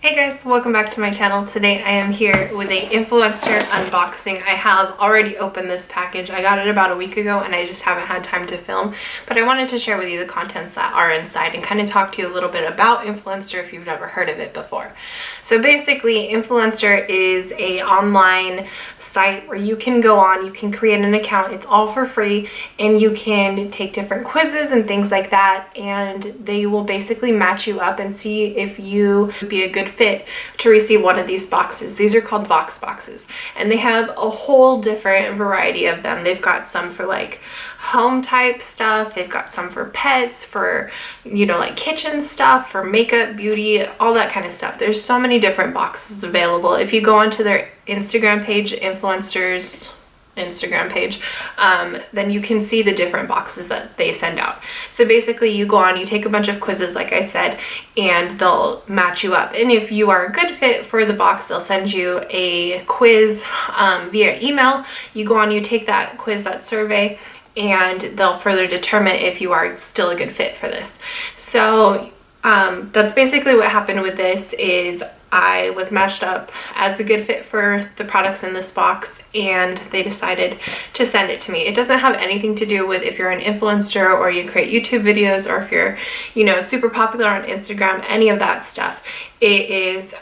Hey guys, welcome back to my channel. Today I am here with a Influenster unboxing. I have already opened this package. I got it about a week ago and I just haven't had time to film, but I wanted to share with you the contents that are inside and kind of talk to you a little bit about Influenster if you've never heard of it before. So basically, Influenster is a online site where you can go on, you can create an account, it's all for free, and you can take different quizzes and things like that, and they will basically match you up and see if you would be a good fit to receive one of these boxes. These are called VoxBoxes, and they have a whole different variety of them. They've got some for like home type stuff, they've got some for pets, for like kitchen stuff, for makeup, beauty, all that kind of stuff. There's so many different boxes available. If you go onto their Instagram page, Influencer's Instagram page, then you can see the different boxes that they send out. So basically you go on, you take a bunch of quizzes like I said, and they'll match you up, and if you are a good fit for the box, they'll send you a quiz via email. You go on, you take that quiz, that survey, and they'll further determine if you are still a good fit for this. So that's basically what happened with this. Is I was matched up as a good fit for the products in this box, and they decided to send it to me. It doesn't have anything to do with if you're an influencer or you create YouTube videos or if you're, super popular on Instagram, any of that stuff. It is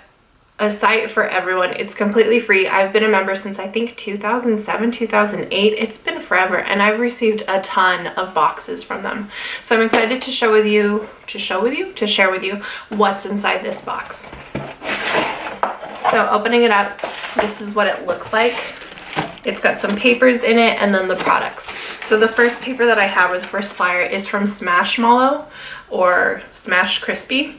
a site for everyone. It's completely free. I've been a member since I think 2007, 2008. It's been forever, and I've received a ton of boxes from them. So I'm excited to share with you what's inside this box. So opening it up, this is what it looks like. It's got some papers in it and then the products. So the first paper that I have, or the first flyer, is from SMASHMALLOw or Smashcrispy.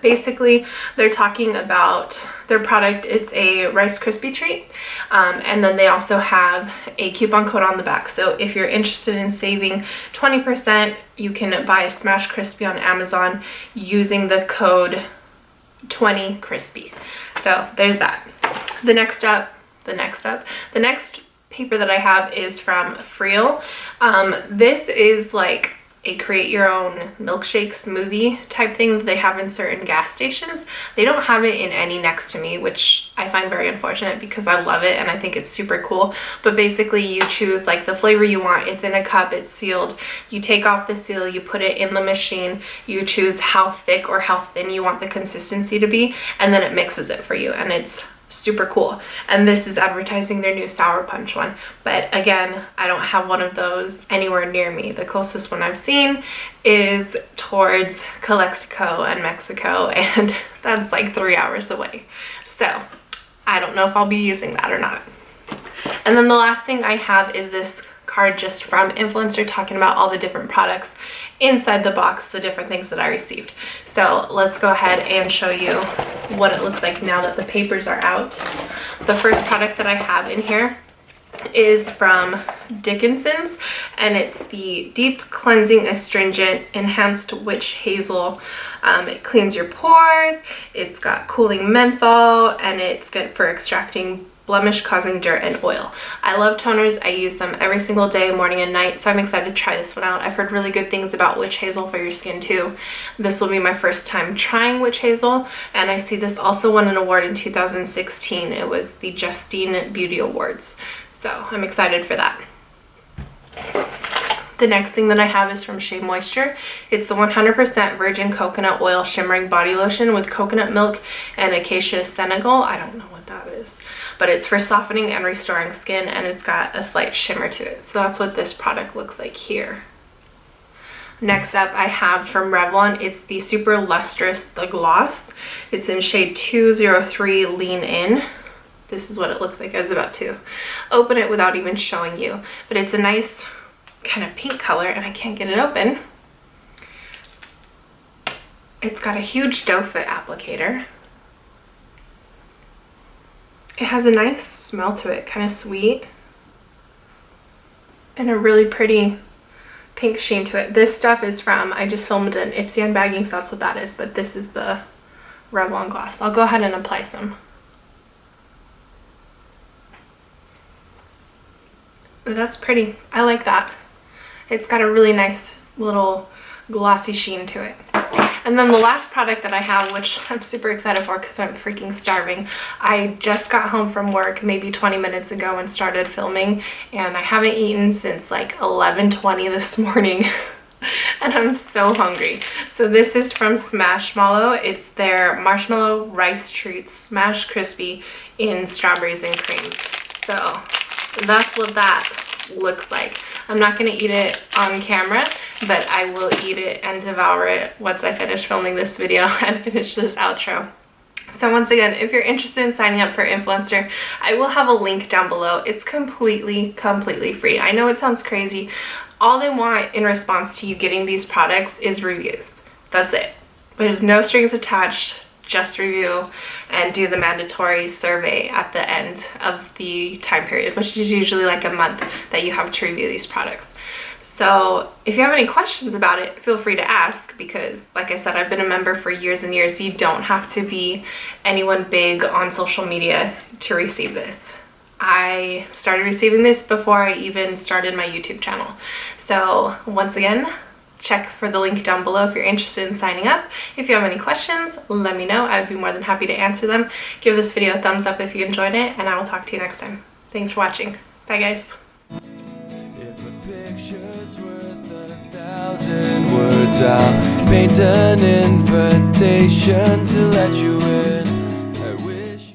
Basically they're talking about their product. It's a Rice Krispie treat, and then they also have a coupon code on the back. So if you're interested in saving 20%, you can buy a Smashcrispy on Amazon using the code 20crispy. So there's that. The next paper that I have is from Freel. This is like a create your own milkshake smoothie type thing that they have in certain gas stations. They don't have it in any next to me, which I find very unfortunate because I love it and I think it's super cool. But basically you choose like the flavor you want. It's in a cup, it's sealed. You take off the seal, you put it in the machine, you choose how thick or how thin you want the consistency to be, and then it mixes it for you, and it's super cool. And this is advertising their new Sour Punch one, but again, I don't have one of those anywhere near me. The closest one I've seen is towards Calexico and Mexico, and that's like 3 hours away. So I don't know if I'll be using that or not. And then the last thing I have is this card just from Influencer talking about all the different products inside the box, the different things that I received. So let's go ahead and show you what it looks like now that the papers are out. The first product that I have in here is from DICKENSON'S, and it's the Deep Cleansing Astringent Enhanced Witch Hazel. It cleans your pores, it's got cooling menthol, and it's good for extracting blemish causing dirt and oil. I love toners. I use them every single day, morning and night, so I'm excited to try this one out. I've heard really good things about witch hazel for your skin too. This will be my first time trying witch hazel, and I see this also won an award in 2016. It was the Justine Beauty Awards, so I'm excited for that. The next thing that I have is from SHEA Moisture. It's the 100% virgin coconut oil shimmering body lotion with coconut milk and acacia Senegal. I don't know what that is, but it's for softening and restoring skin, and it's got a slight shimmer to it. So that's what this product looks like here. Next up I have from Revlon. It's the Super Lustrous, the gloss. It's in shade 203 Lean In. This is what it looks like. I was about to open it without even showing you, but it's a nice kind of pink color, and I can't get it open. It's got a huge doe foot applicator. It has a nice smell to it, kind of sweet, and a really pretty pink sheen to it. This stuff is from, I just filmed an Ipsy unbagging, so that's what that is, but this is the Revlon gloss. I'll go ahead and apply some. Ooh, that's pretty. I like that. It's got a really nice little glossy sheen to it. And then the last product that I have, which I'm super excited for because I'm freaking starving. I just got home from work maybe 20 minutes ago and started filming, and I haven't eaten since like 11:20 this morning. And I'm so hungry. So this is from Smashmallow. It's their Marshmallow Rice Treats Smashcrispy in strawberries and cream. So that's what that looks like. I'm not going to eat it on camera, but I will eat it and devour it once I finish filming this video and finish this outro. So once again, if you're interested in signing up for Influenster, I will have a link down below. It's completely free. I know it sounds crazy. All they want in response to you getting these products is reviews. That's it. There's no strings attached. Just review and do the mandatory survey at the end of the time period, which is usually like a month that you have to review these products. So if you have any questions about it, feel free to ask, because like I said, I've been a member for years and years. You don't have to be anyone big on social media to receive this. I started receiving this before I even started my YouTube channel. So once again, check for the link down below if you're interested in signing up. If you have any questions, let me know. I would be more than happy to answer them. Give this video a thumbs up if you enjoyed it, and I will talk to you next time. Thanks for watching. Bye guys. If a picture's worth 1,000 words, I'll paint an invitation to let you in.